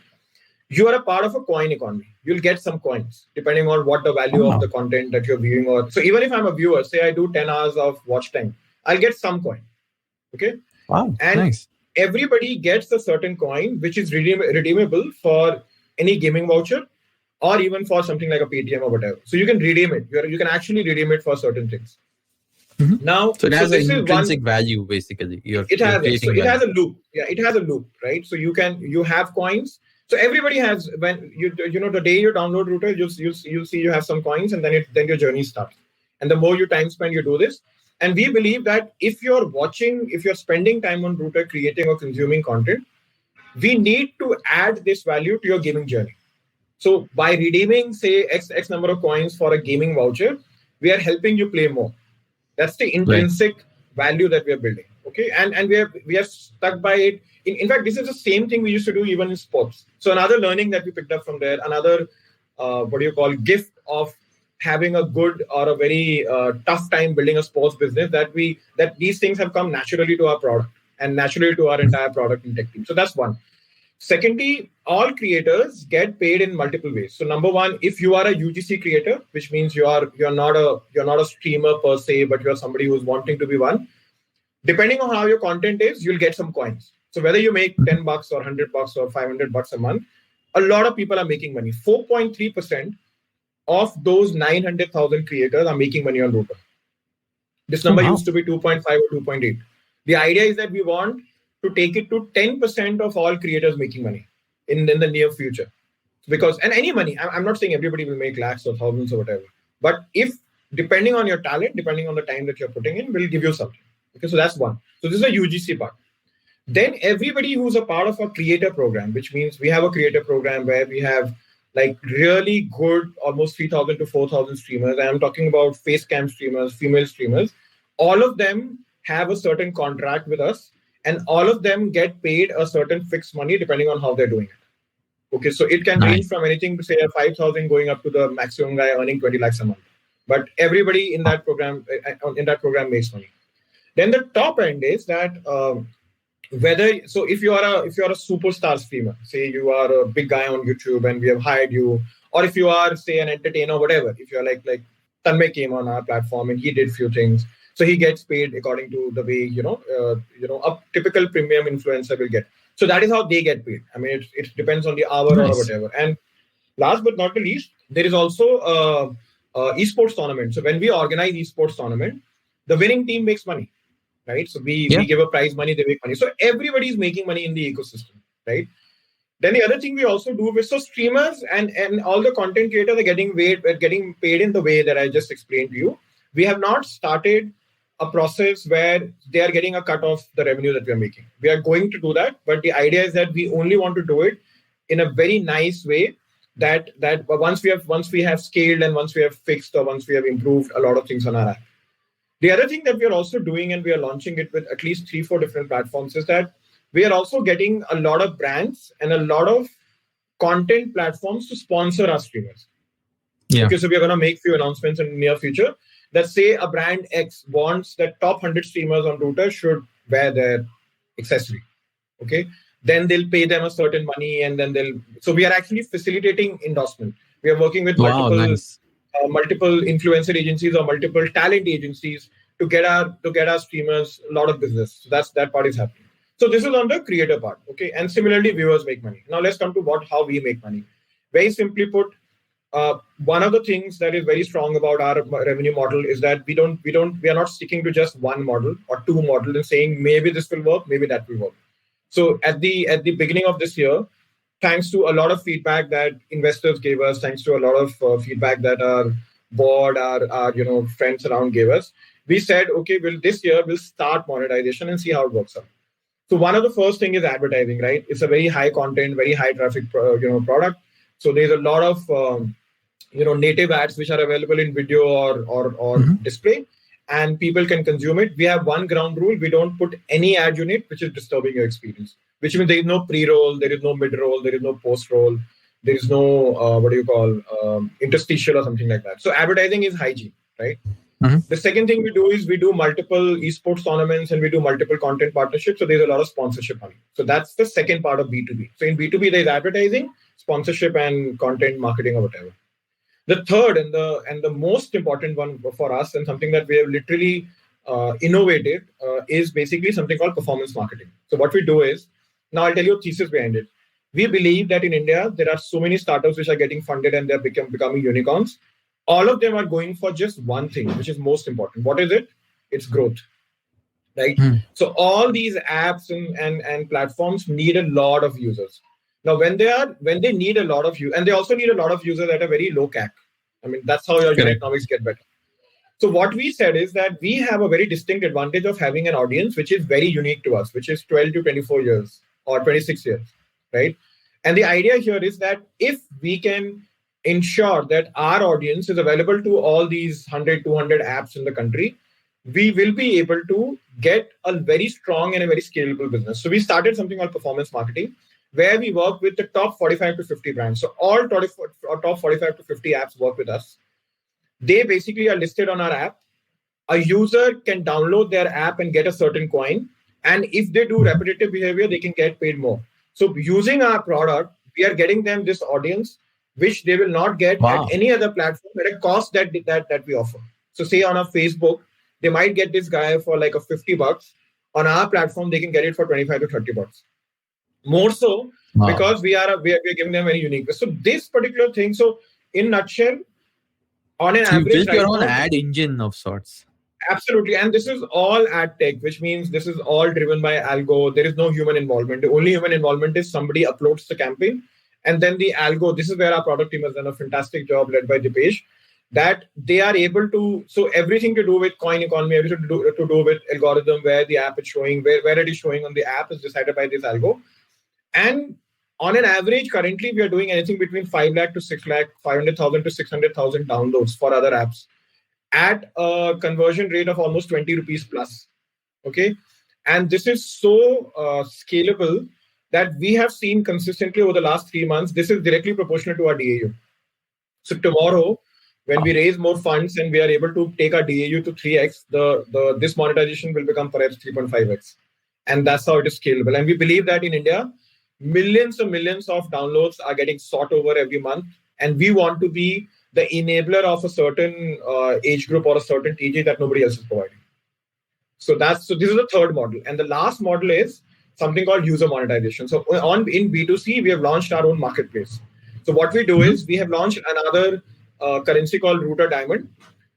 [SPEAKER 5] you are a part of a coin economy. You'll get some coins depending on what the value of the content that you're viewing. Or so even if I'm a viewer, say I do 10 hours of watch time, I'll get some coin. Okay.
[SPEAKER 3] Wow.
[SPEAKER 5] And
[SPEAKER 3] nice.
[SPEAKER 5] Everybody gets a certain coin which is redeemable for any gaming voucher, or even for something like a Paytm or whatever. So you can redeem it. You can actually redeem it for certain things.
[SPEAKER 3] Mm-hmm.
[SPEAKER 5] Now,
[SPEAKER 3] so it has an intrinsic value, basically.
[SPEAKER 5] It has a loop. Yeah, it has a loop, right? So you have coins. So everybody has, when the day you download Router, you'll see you have some coins, and then your journey starts. And the more you time spend, you do this. And we believe that if you're spending time on Router creating or consuming content, we need to add this value to your gaming journey. So by redeeming, say, X number of coins for a gaming voucher, we are helping you play more. That's the intrinsic value that we are building. Okay, and we are stuck by it. In fact, this is the same thing we used to do even in sports. So another learning that we picked up from there, another gift of having a good or a very tough time building a sports business, that these things have come naturally to our product and naturally to our entire product and tech team. So that's one. Secondly, all creators get paid in multiple ways. So number one, if you are a UGC creator, which means you're not a streamer per se, but you're somebody who's wanting to be one, depending on how your content is, you'll get some coins. So whether you make $10 or $100 or $500 a month, a lot of people are making money. 4.3% of those 900,000 creators are making money on Router. This number used to be 2.5 or 2.8. The idea is that we want to take it to 10% of all creators making money in the near future. Because, and any money, I'm not saying everybody will make lakhs or thousands or whatever, but if, depending on your talent, depending on the time that you're putting in, will give you something. Okay, so that's one. So this is a UGC part. Then everybody who's a part of a creator program, which means we have a creator program where we have like really good, almost 3,000 to 4,000 streamers. I'm talking about face cam streamers, female streamers. All of them have a certain contract with us, and all of them get paid a certain fixed money depending on how they're doing it. Okay, so it can range from anything to say 5,000 going up to the maximum guy earning 20 lakhs a month. But everybody in that program makes money. Then the top end is that if you are a superstar streamer, say you are a big guy on YouTube and we have hired you, or if you are, say, an entertainer, whatever, if you're like Tanmay came on our platform and he did few things, so he gets paid according to the way a typical premium influencer will get. So that is how they get paid. I mean, it depends on the hour or whatever. And last but not the least, there is also Esports Tournament. So when we organize Esports Tournament, the winning team makes money. Right, so we give a prize money, they make money. So everybody is making money in the ecosystem, right? Then the other thing we also do is, so streamers and all the content creators are getting paid in the way that I just explained to you. We have not started a process where they are getting a cut of the revenue that we are making. We are going to do that, but the idea is that we only want to do it in a very nice way. That once we have scaled and once we have fixed or once we have improved a lot of things on our app. The other thing that we are also doing, and we are launching it with at least 3-4 different platforms, is that we are also getting a lot of brands and a lot of content platforms to sponsor our streamers.
[SPEAKER 3] Yeah.
[SPEAKER 5] Okay, so we are going to make few announcements in the near future that say a brand X wants that top 100 streamers on Router should wear their accessory. Okay, then they'll pay them a certain money, and then so we are actually facilitating endorsement. We are working with multiple influencer agencies or multiple talent agencies to get our streamers a lot of business. So that part is happening. So this is on the creator part. Okay, and similarly, viewers make money. Now let's come to how we make money. Very simply put, one of the things that is very strong about our revenue model is that we are not sticking to just one model or two models and saying maybe this will work, maybe that will work. So at the beginning of this year, thanks to a lot of feedback that investors gave us, thanks to a lot of feedback that our board, our friends around gave us, we said, okay, this year we'll start monetization and see how it works out. So one of the first thing is advertising, right? It's a very high content, very high traffic, product. So there's a lot of native ads which are available in video or display, and people can consume it. We have one ground rule: we don't put any ad unit which is disturbing your experience. Which means there is no pre-roll, there is no mid-roll, there is no post-roll, there is no interstitial or something like that. So advertising is hygiene, right?
[SPEAKER 3] Mm-hmm.
[SPEAKER 5] The second thing we do is we do multiple esports tournaments and we do multiple content partnerships. So there's a lot of sponsorship money. So that's the second part of B2B. So in B2B, there's advertising, sponsorship, and content marketing or whatever. The third and the most important one for us, and something that we have literally innovated, is basically something called performance marketing. So what we do is, now I'll tell you a thesis behind it. We believe that in India, there are so many startups which are getting funded and they're becoming unicorns. All of them are going for just one thing, which is most important. What is it? It's growth, right? So all these apps and platforms need a lot of users. Now, when they need a lot of users, and they also need a lot of users at a very low CAC. I mean, that's how your unit economics get better. So what we said is that we have a very distinct advantage of having an audience which is very unique to us, which is 12 to 24 years or 26 years, right? And the idea here is that if we can ensure that our audience is available to all these 100, 200 apps in the country, we will be able to get a very strong and a very scalable business. So we started something called performance marketing, where we work with the top 45 to 50 brands. So all top 45 to 50 apps work with us. They basically are listed on our app. A user can download their app and get a certain coin. And if they do repetitive behavior, they can get paid more. So using our product, we are getting them this audience, which they will not get at any other platform at a cost that we offer. So say on a Facebook, they might get this guy for like a $50. On our platform, they can get it for $25 to $30. More so because we are giving them very unique. So this particular thing, so in nutshell, on an average,
[SPEAKER 3] you built your own ad engine of sorts.
[SPEAKER 5] Absolutely, and this is all ad tech, which means this is all driven by algo. There is no human involvement. The only human involvement is somebody uploads the campaign, and then the algo. This is where our product team has done a fantastic job, led by Dipesh, that they are able to. So everything to do with coin economy, everything to do with algorithm, where the app is showing, where it is showing on the app is decided by this algo. And on an average, currently, we are doing anything between 5 lakh to 6 lakh, 500,000 to 600,000 downloads for other apps at a conversion rate of almost 20 rupees plus. Okay. And this is so scalable that we have seen consistently over the last 3 months. This is directly proportional to our DAU. So tomorrow, when we raise more funds and we are able to take our DAU to 3x, this monetization will become perhaps 3.5x. And that's how it is scalable. And we believe that in India, millions and millions of downloads are getting sought over every month. And we want to be the enabler of a certain age group or a certain TG that nobody else is providing. So this is the third model. And the last model is something called user monetization. So in B2C, we have launched our own marketplace. So what we do is we have launched another currency called Router Diamond,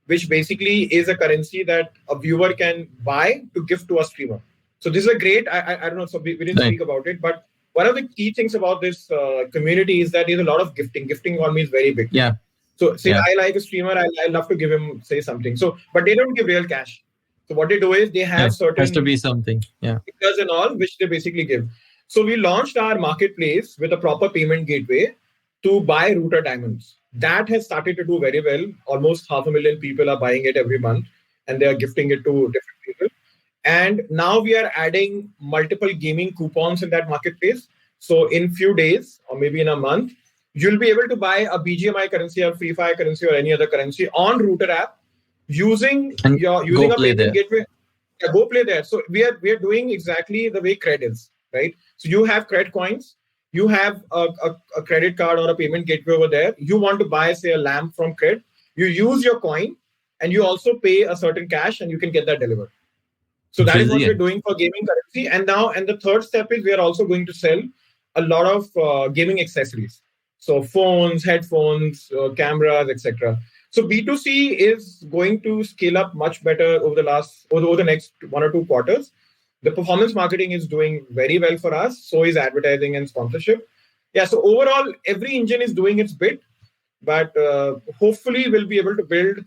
[SPEAKER 5] which basically is a currency that a viewer can buy to gift to a streamer. So this is a great, I don't know, so we didn't speak about it, but one of the key things about this community is that there's a lot of gifting. Gifting economy is very big.
[SPEAKER 3] Yeah.
[SPEAKER 5] So say I like a streamer, I love to give him, say, something. So, but they don't give real cash. So what they do is they have certain...
[SPEAKER 3] Has to be something. Yeah.
[SPEAKER 5] Stickers and all, which they basically give. So we launched our marketplace with a proper payment gateway to buy router diamonds. That has started to do very well. Almost 500,000 people are buying it every month, and they are gifting it to different people. And now we are adding multiple gaming coupons in that marketplace. So in few days, or maybe in a month, you'll be able to buy a BGMI currency or Free Fire currency or any other currency on Router app using a payment gateway. Yeah, go play there. So we are doing exactly the way Cred is, right? So you have Cred coins, you have a credit card or a payment gateway over there. You want to buy, say, a lamp from Cred. You use your coin, and you also pay a certain cash, and you can get that delivered. So that is what we're doing for gaming currency. And the third step is we are also going to sell a lot of gaming accessories. So phones, headphones, cameras, etc. So B2C is going to scale up much better over the next 1 or 2 quarters. The performance marketing is doing very well for us. So is advertising and sponsorship. Yeah. So overall, every engine is doing its bit, but hopefully we'll be able to build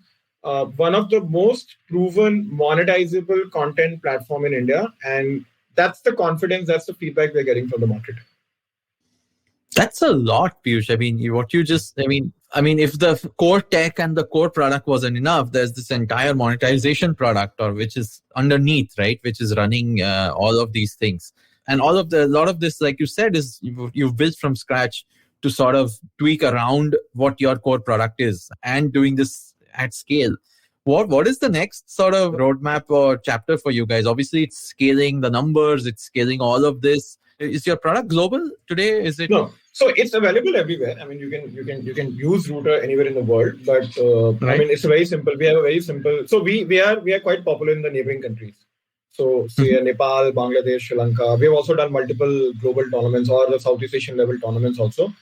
[SPEAKER 5] one of the most proven monetizable content platform in India. And that's the confidence, that's the feedback we're getting from the market.
[SPEAKER 3] That's a lot, Piyush. I mean, if the core tech and the core product wasn't enough, there's this entire monetization product, or which is underneath, right? Which is running all of these things. And a lot of this, like you said, is you've built from scratch to sort of tweak around what your core product is and doing this at scale. What is the next sort of roadmap or chapter for you guys? Obviously, it's scaling the numbers, it's scaling all of this. Is your product global today? Is it?
[SPEAKER 5] No. So it's available everywhere. I mean, you can use Router anywhere in the world, but right. I mean, it's very simple. We have a very simple. So we are quite popular in the neighboring countries. So say Nepal, Bangladesh, Sri Lanka. We have also done multiple global tournaments or the Southeast Asian level tournaments also.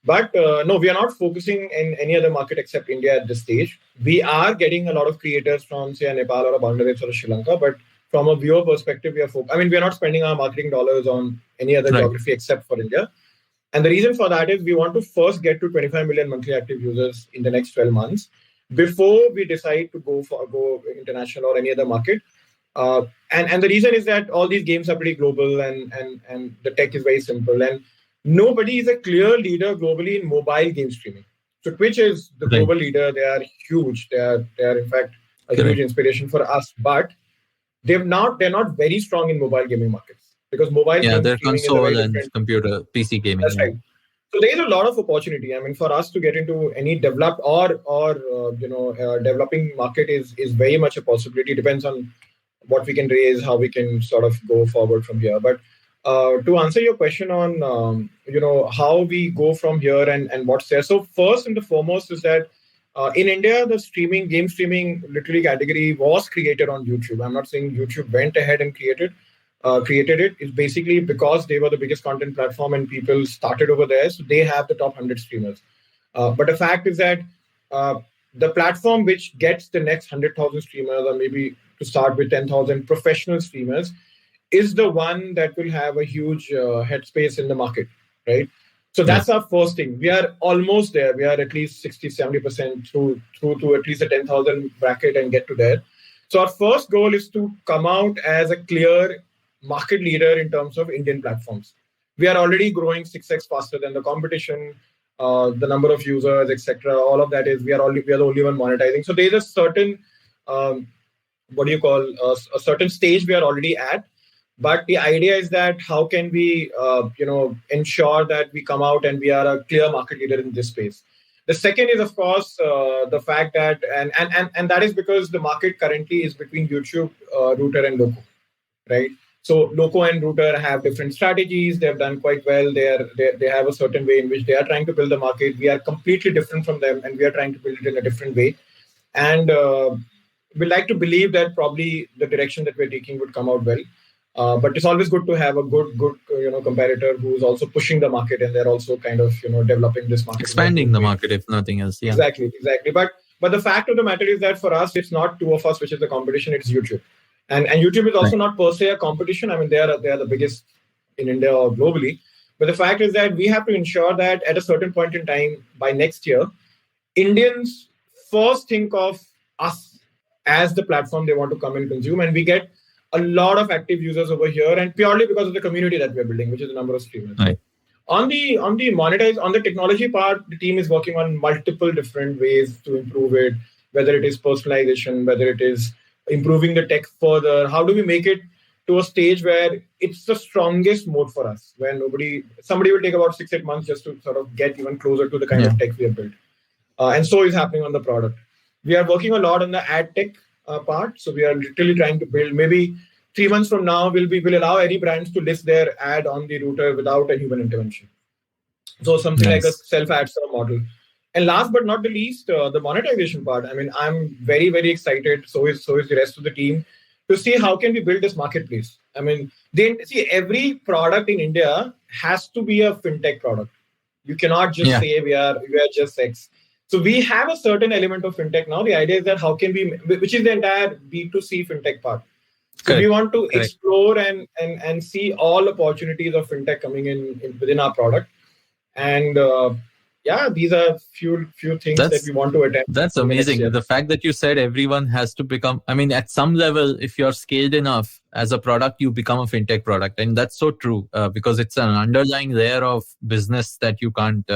[SPEAKER 5] But no, we are not focusing in any other market except India at this stage. We are getting a lot of creators from say Nepal or Bangladesh or Sri Lanka, but from a viewer perspective, we are not spending our marketing dollars on any other geography except for India. And the reason for that is we want to first get to 25 million monthly active users in the next 12 months before we decide to go international or any other market. And the reason is that all these games are pretty global and the tech is very simple. And nobody is a clear leader globally in mobile game streaming. So Twitch is the global leader. They are huge. They are in fact a huge inspiration for us. But they're not very strong in mobile gaming markets because mobile
[SPEAKER 3] they're console and computer PC gaming.
[SPEAKER 5] That's right. So there is a lot of opportunity. I mean, for us to get into any developed or developing market is very much a possibility. Depends on what we can raise, how we can sort of go forward from here. But to answer your question on how we go from here and what's there. So first and the foremost is that in India, the game streaming literally category was created on YouTube. I'm not saying YouTube went ahead and created it. It's basically because they were the biggest content platform and people started over there. So they have the top 100 streamers. But the fact is that the platform which gets the next 100,000 streamers, or maybe to start with 10,000 professional streamers, is the one that will have a huge headspace in the market, right? So that's our first thing. We are almost there. We are at least 60-70% through to at least a 10,000 bracket and get to there. So our first goal is to come out as a clear market leader in terms of Indian platforms. We are already growing 6x faster than the competition, the number of users, etc. All of that is we are the only one monetizing. So there is a certain a certain stage we are already at. But the idea is that how can we, ensure that we come out and we are a clear market leader in this space. The second is, of course, the fact that, and that is because the market currently is between YouTube, Router, and Loco, right? So Loco and Router have different strategies. They have done quite well. They have a certain way in which they are trying to build the market. We are completely different from them, and we are trying to build it in a different way. And we like to believe that probably the direction that we're taking would come out well. But it's always good to have a good competitor who is also pushing the market, and they're also kind of developing this market,
[SPEAKER 3] expanding the market, if nothing else. Yeah,
[SPEAKER 5] exactly. But the fact of the matter is that for us, it's not two of us which is the competition; it's YouTube, and YouTube is also not per se a competition. I mean, they are the biggest in India or globally. But the fact is that we have to ensure that at a certain point in time by next year, Indians first think of us as the platform they want to come and consume, and we get a lot of active users over here, and purely because of the community that we're building, which is the number of streamers.
[SPEAKER 3] Right.
[SPEAKER 5] On the technology part, the team is working on multiple different ways to improve it, whether it is personalization, whether it is improving the tech further. How do we make it to a stage where it's the strongest mode for us, where somebody will take about 6-8 months just to sort of get even closer to the kind of tech we have built. And so is happening on the product. We are working a lot on the ad tech part. So we are literally trying to build, maybe 3 months from now, we'll allow any brands to list their ad on the router without a human intervention. So something like a self-ad sort of model. And last but not the least, the monetization part. I mean, I'm very, very excited. So is the rest of the team, to see how can we build this marketplace. I mean, every product in India has to be a fintech product. You cannot just say we are just X. So we have a certain element of fintech now. The idea is that how can we, which is the entire B2C fintech part. So we want to explore and see all opportunities of fintech coming in within our product. And these are few things that we want to attempt.
[SPEAKER 3] That's amazing. The fact that you said everyone has to become, I mean, at some level, if you're scaled enough as a product, you become a fintech product. And that's so true because it's an underlying layer of business that you can't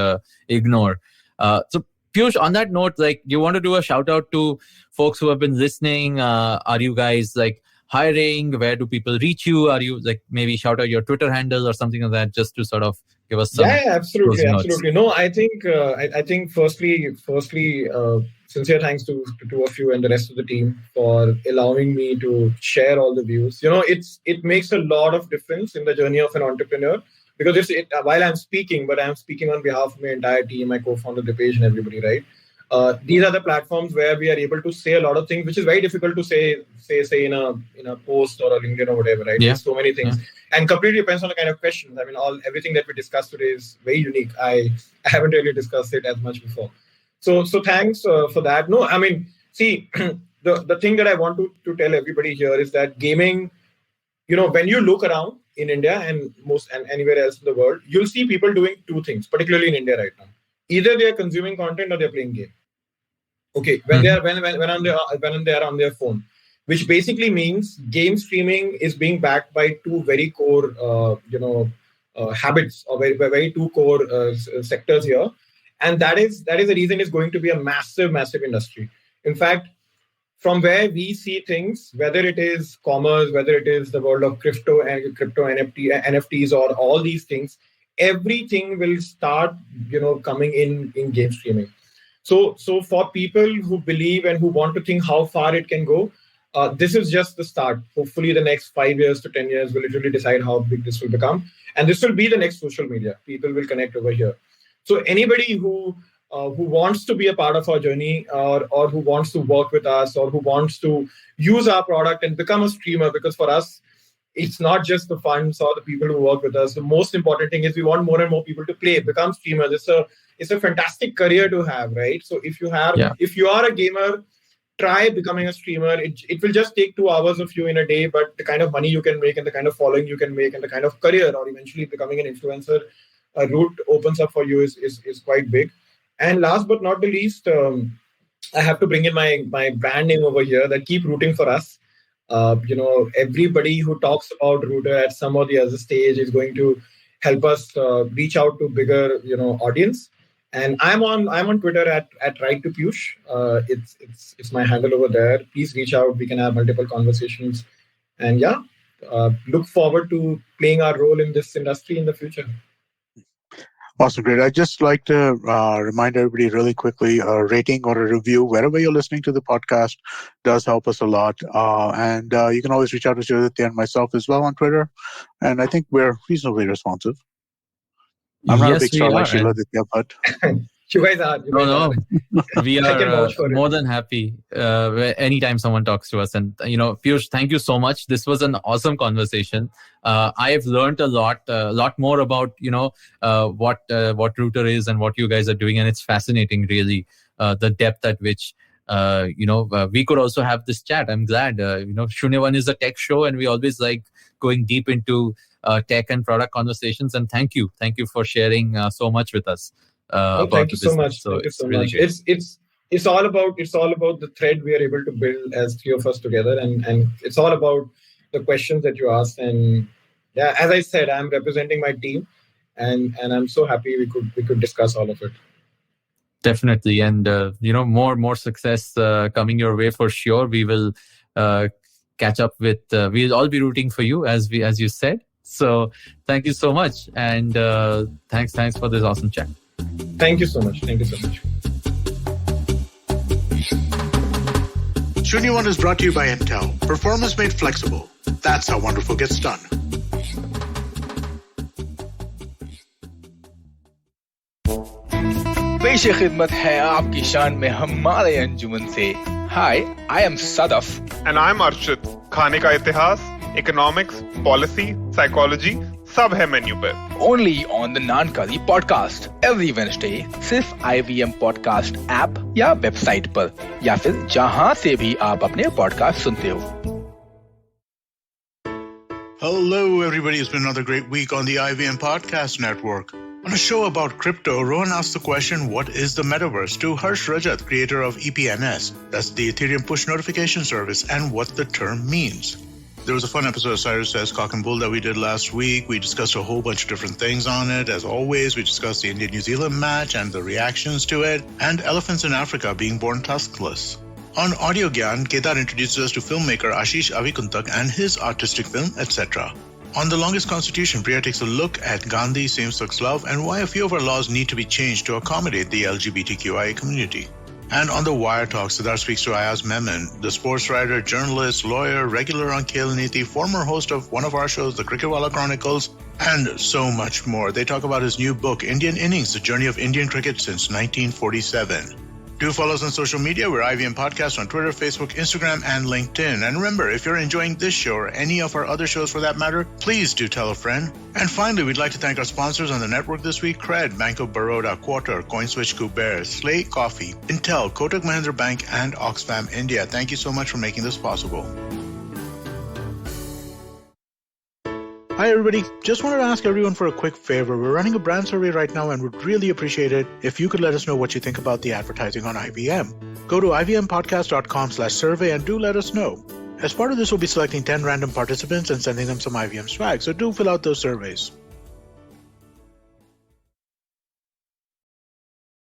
[SPEAKER 3] ignore. So Piyush, on that note, like, you want to do a shout out to folks who have been listening? Are you guys like hiring? Where do people reach you? Are you like, maybe shout out your Twitter handle or something like that, just to sort of give us some.
[SPEAKER 5] Yeah, absolutely. No, I think firstly, sincere thanks to two of you and the rest of the team for allowing me to share all the views. It makes a lot of difference in the journey of an entrepreneur, because while I'm speaking, but I'm speaking on behalf of my entire team, my co-founder Dipesh and everybody, right? These are the platforms where we are able to say a lot of things, which is very difficult to say in a post or a LinkedIn or whatever, right? There's so many things, and completely depends on the kind of questions. I mean, everything that we discussed today is very unique. I haven't really discussed it as much before. So thanks for that. No, I mean, see, the thing that I want to tell everybody here is that gaming, when you look around in India and anywhere else in the world, you'll see people doing two things, particularly in India right now. Either they are consuming content or they're playing game. Okay, when they are on their phone, which basically means game streaming is being backed by two very core, habits, or very two core sectors here, and that is the reason it's going to be a massive industry. In fact, from where we see things, whether it is commerce, whether it is the world of crypto NFTs or all these things, everything will start, coming in game streaming. So for people who believe and who want to think how far it can go, this is just the start. Hopefully the next 5 years to 10 years will literally decide how big this will become. And this will be the next social media. People will connect over here. So anybody who wants to be a part of our journey, or who wants to work with us, or who wants to use our product and become a streamer, because for us, it's not just the funds or the people who work with us. The most important thing is we want more and more people to play, become streamers. It's a fantastic career to have, right? So if you are a gamer, try becoming a streamer. It will just take 2 hours of you in a day, but the kind of money you can make and the kind of following you can make and the kind of career or eventually becoming an influencer route opens up for you is quite big. And last but not the least, I have to bring in my brand name over here that keep rooting for us. Everybody who talks about Rooter at some or the other stage is going to help us reach out to bigger, audience. And I'm on Twitter at Right to Piyush. It's my handle over there. Please reach out. We can have multiple conversations. And look forward to playing our role in this industry in the future.
[SPEAKER 4] Awesome, great. I'd just like to remind everybody really quickly, a rating or a review, wherever you're listening to the podcast, does help us a lot. And you can always reach out to Shiladitya and myself as well on Twitter. And I think we're reasonably responsive. I'm not a big star like Shiladitya, but...
[SPEAKER 5] You guys are.
[SPEAKER 3] We are more than happy anytime someone talks to us. And, Piyush, thank you so much. This was an awesome conversation. I have learned a lot more about, what Rooter is and what you guys are doing. And it's fascinating, really, the depth at which, we could also have this chat. I'm glad, Shunya One is a tech show and we always like going deep into tech and product conversations. And thank you for sharing so much with us.
[SPEAKER 5] Well,
[SPEAKER 3] about
[SPEAKER 5] thank
[SPEAKER 3] the
[SPEAKER 5] you so
[SPEAKER 3] business.
[SPEAKER 5] much.
[SPEAKER 3] So
[SPEAKER 5] Thank you
[SPEAKER 3] it's
[SPEAKER 5] so
[SPEAKER 3] really
[SPEAKER 5] much.
[SPEAKER 3] great.
[SPEAKER 5] It's all about the thread we are able to build as three of us together, and it's all about the questions that you asked. And yeah, as I said, I'm representing my team, and I'm so happy we could discuss all of it.
[SPEAKER 3] Definitely, and more success coming your way for sure. We will catch up with. We'll all be rooting for you as you said. So thank you so much, and thanks for this awesome chat.
[SPEAKER 5] Thank you so much. Thank you so much.
[SPEAKER 2] Shunya One is brought to you by Intel. Performance made flexible. That's how wonderful gets done.
[SPEAKER 6] पेश खिदमत है आपकी शान में हमारे अंजुमन से. Hi, I am Sadaf.
[SPEAKER 7] And I'm Arshit. खाने का इतिहास, economics, policy, psychology, सब है मेन्यू पे.
[SPEAKER 6] Only on the Nankali podcast every Wednesday. सिर्फ IVM podcast app या वेबसाइट पर या फिर जहां से भी आप अपने पॉडकास्ट सुनते हो.
[SPEAKER 2] Hello, everybody. It's been another great week on the IVM Podcast Network. On a show about crypto, Rohan asked the question, what is the metaverse? To Harsh Rajat, creator of EPNS, that's the Ethereum Push Notification Service, and what the term means. There was a fun episode of Cyrus Says Cock and Bull that we did last week. We discussed a whole bunch of different things on it. As always, we discussed the India-New Zealand match and the reactions to it, and elephants in Africa being born tuskless. On Audio Gyan, Kedar introduces us to filmmaker Ashish Avikuntak and his artistic film, etc. On The Longest Constitution, Priya takes a look at Gandhi, same-sex love, and why a few of our laws need to be changed to accommodate the LGBTQIA community. And on The Wire Talk, Siddharth speaks to Ayaz Memon, the sports writer, journalist, lawyer, regular on Khel Niti, former host of one of our shows, The Cricketwala Chronicles, and so much more. They talk about his new book, Indian Innings, The Journey of Indian Cricket Since 1947. Do follow us on social media. We're IVM Podcast on Twitter, Facebook, Instagram, and LinkedIn. And remember, if you're enjoying this show or any of our other shows for that matter, please do tell a friend. And finally, we'd like to thank our sponsors on the network this week: Cred, Bank of Baroda, Quarter, CoinSwitch, Kuber, Slate Coffee, Intel, Kotak Mahindra Bank, and Oxfam India. Thank you so much for making this possible. Hi, everybody. Just wanted to ask everyone for a quick favor. We're running a brand survey right now and would really appreciate it if you could let us know what you think about the advertising on IVM. Go to ivmpodcast.com/survey and do let us know. As part of this, we'll be selecting 10 random participants and sending them some IVM swag, so do fill out those surveys.